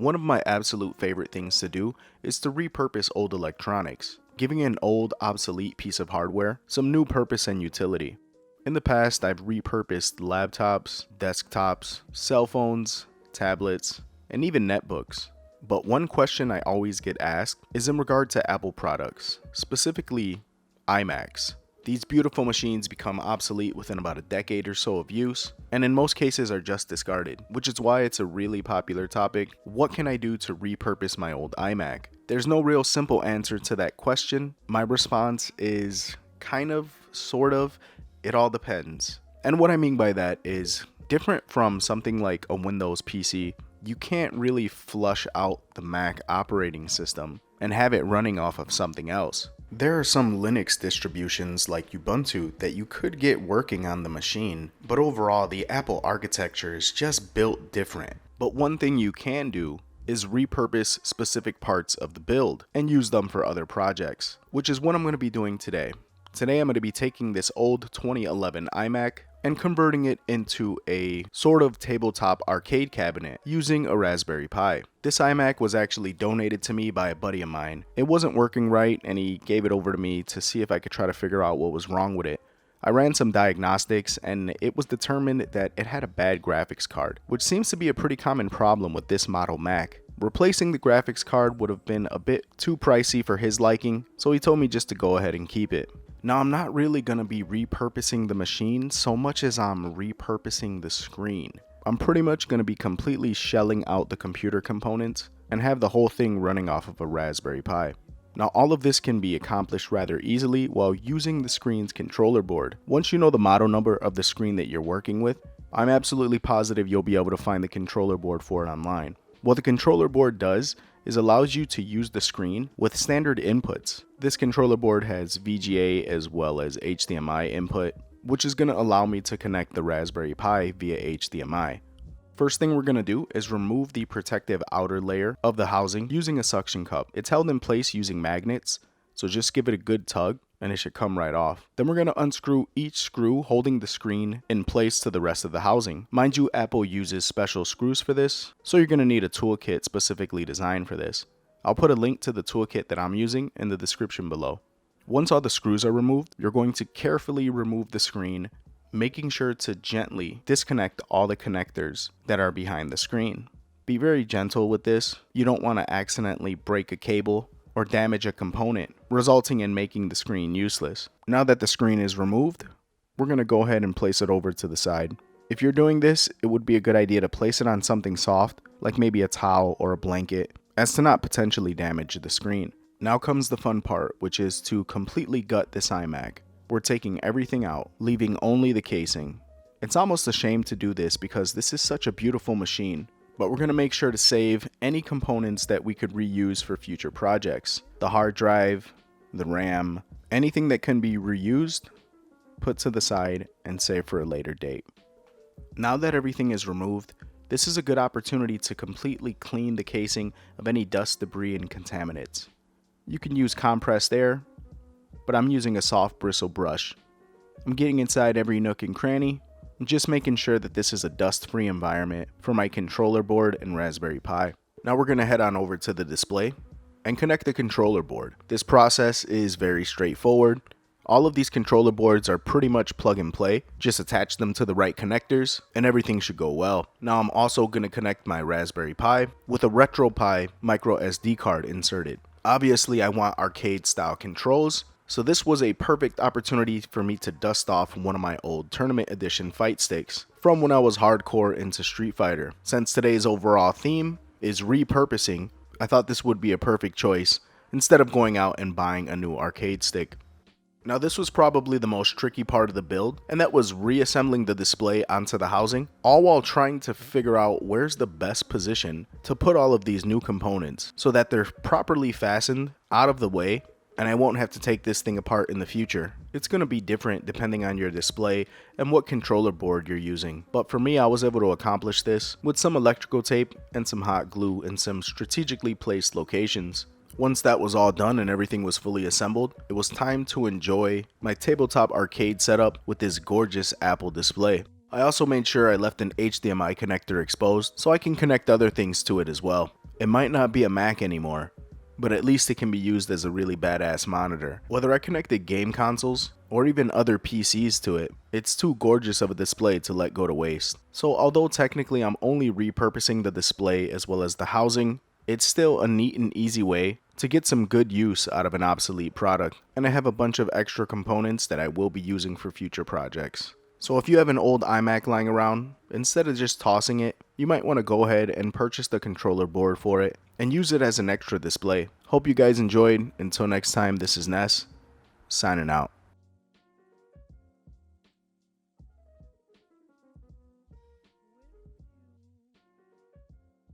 One of my absolute favorite things to do is to repurpose old electronics, giving an old, obsolete piece of hardware some new purpose and utility. In the past, I've repurposed laptops, desktops, cell phones, tablets, and even netbooks. But one question I always get asked is in regard to Apple products, specifically iMacs. These beautiful machines become obsolete within about a decade or so of use, and in most cases are just discarded, which is why it's a really popular topic. What can I do to repurpose my old iMac? There's no real simple answer to that question. My response is kind of, sort of, it all depends. And what I mean by that is, different from something like a Windows PC, you can't really flush out the Mac operating system and have it running off of something else. There are some Linux distributions like Ubuntu that you could get working on the machine, but overall the Apple architecture is just built different. But one thing you can do is repurpose specific parts of the build and use them for other projects, which is what I'm going to be doing today. Today I'm going to be taking this old 2011 iMac and converting it into a sort of tabletop arcade cabinet using a Raspberry Pi. This iMac was actually donated to me by a buddy of mine. It wasn't working right and he gave it over to me to see if I could try to figure out what was wrong with it. I ran some diagnostics and it was determined that it had a bad graphics card, which seems to be a pretty common problem with this model Mac. Replacing the graphics card would have been a bit too pricey for his liking, so he told me just to go ahead and keep it. Now, I'm not really going to be repurposing the machine so much as I'm repurposing the screen. I'm pretty much going to be completely shelling out the computer components and have the whole thing running off of a Raspberry Pi. Now, all of this can be accomplished rather easily while using the screen's controller board. Once you know the model number of the screen that you're working with, I'm absolutely positive you'll be able to find the controller board for it online. What the controller board does is allows you to use the screen with standard inputs. This controller board has VGA as well as HDMI input, which is going to allow me to connect the Raspberry Pi via HDMI. First thing we're going to do is remove the protective outer layer of the housing using a suction cup. It's held in place using magnets, so just give it a good tug and it should come right off. Then we're going to unscrew each screw holding the screen in place to the rest of the housing. Mind you, Apple uses special screws for this, so you're going to need a toolkit specifically designed for this. I'll put a link to the toolkit that I'm using in the description below. Once all the screws are removed, you're going to carefully remove the screen, making sure to gently disconnect all the connectors that are behind the screen. Be very gentle with this. You don't want to accidentally break a cable or damage a component, resulting in making the screen useless. Now that the screen is removed, we're going to go ahead and place it over to the side. If you're doing this, it would be a good idea to place it on something soft, like maybe a towel or a blanket, as to not potentially damage the screen. Now comes the fun part, which is to completely gut this iMac. We're taking everything out, leaving only the casing. It's almost a shame to do this because this is such a beautiful machine, but we're going to make sure to save any components that we could reuse for future projects. The hard drive, the RAM, anything that can be reused, put to the side and save for a later date. Now that everything is removed, this is a good opportunity to completely clean the casing of any dust, debris, and contaminants. You can use compressed air, but I'm using a soft bristle brush. I'm getting inside every nook and cranny, and just making sure that this is a dust-free environment for my controller board and Raspberry Pi. Now we're going to head on over to the display and connect the controller board. This process is very straightforward. All of these controller boards are pretty much plug and play. Just attach them to the right connectors and everything should go well. Now I'm also going to connect my Raspberry Pi with a RetroPie micro SD card inserted. Obviously I want arcade style controls, so this was a perfect opportunity for me to dust off one of my old Tournament Edition fight sticks from when I was hardcore into Street Fighter. Since today's overall theme is repurposing, I thought this would be a perfect choice instead of going out and buying a new arcade stick. Now this was probably the most tricky part of the build, and that was reassembling the display onto the housing, all while trying to figure out where's the best position to put all of these new components so that they're properly fastened out of the way and I won't have to take this thing apart in the future. It's going to be different depending on your display and what controller board you're using. But for me, I was able to accomplish this with some electrical tape and some hot glue in some strategically placed locations. Once that was all done and everything was fully assembled, it was time to enjoy my tabletop arcade setup with this gorgeous Apple display. I also made sure I left an HDMI connector exposed so I can connect other things to it as well. It might not be a Mac anymore, but at least it can be used as a really badass monitor. Whether I connected game consoles or even other PCs to it, it's too gorgeous of a display to let go to waste. So although technically I'm only repurposing the display as well as the housing, it's still a neat and easy way to get some good use out of an obsolete product, and I have a bunch of extra components that I will be using for future projects. So if you have an old iMac lying around, instead of just tossing it, you might want to go ahead and purchase the controller board for it and use it as an extra display. Hope you guys enjoyed. Until next time, this is Ness, signing out.